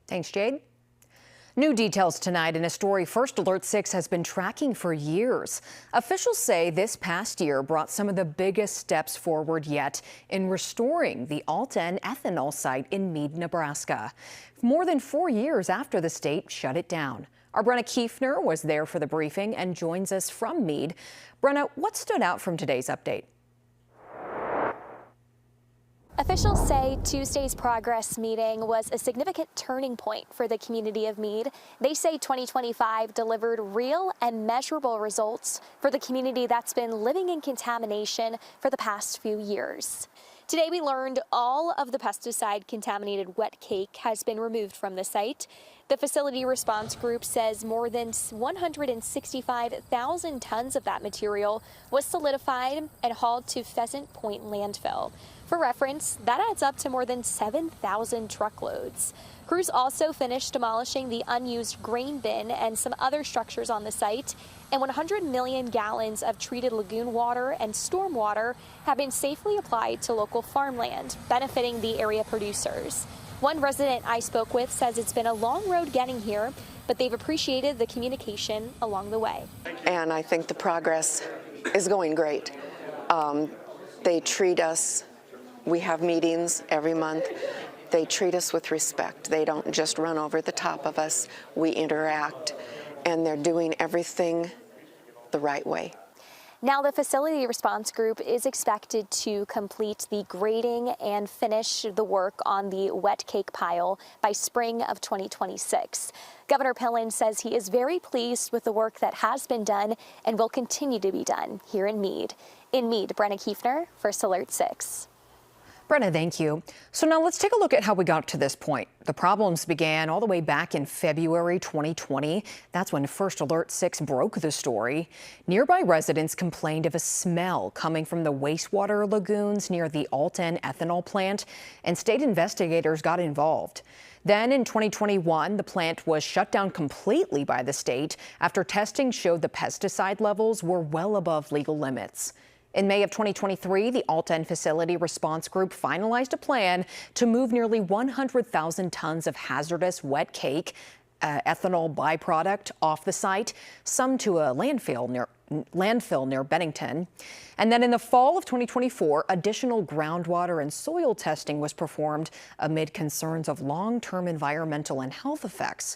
Thanks, Jade. New details tonight in a story First Alert 6 has been tracking for years. Officials say this past year brought some of the biggest steps forward yet in restoring the Alt-N ethanol site in Mead, Nebraska, more than 4 years after the state shut it down. Our Brenna Kiefner was there for the briefing and joins us from Mead. Brenna, what stood out from today's update? Officials say Tuesday's progress meeting was a significant turning point for the community of Mead. They say 2025 delivered real and measurable results for the community that's been living in contamination for the past few years. Today we learned all of the pesticide-contaminated wet cake has been removed from the site. The facility response group says more than 165,000 tons of that material was solidified and hauled to Pheasant Point Landfill. For reference, that adds up to more than 7,000 truckloads. Crews also finished demolishing the unused grain bin and some other structures on the site, and 100 million gallons of treated lagoon water and storm water have been safely applied to local farmland, benefiting the area producers. One resident I spoke with says it's been a long road getting here, but they've appreciated the communication along the way. And I think the progress is going great. They treat us, we have meetings every month. They treat us with respect. They don't just run over the top of us. We interact, and they're doing everything the right way. Now the facility response group is expected to complete the grading and finish the work on the wet cake pile by spring of 2026. Governor Pillen says he is very pleased with the work that has been done and will continue to be done here in Mead. In Mead, Brenna Kiefner, First Alert 6. Brenna, thank you. So now let's take a look at how we got to this point. The problems began all the way back in February 2020. That's when First Alert 6 broke the story. Nearby residents complained of a smell coming from the wastewater lagoons near the Alt-N ethanol plant, and state investigators got involved. Then in 2021, the plant was shut down completely by the state after testing showed the pesticide levels were well above legal limits. In May of 2023, the Alt-N facility response group finalized a plan to move nearly 100,000 tons of hazardous wet cake ethanol byproduct off the site, some to a landfill near Bennington. And then in the fall of 2024, additional groundwater and soil testing was performed amid concerns of long-term environmental and health effects.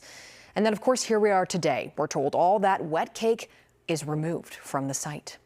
And then, of course, here we are today. We're told all that wet cake is removed from the site.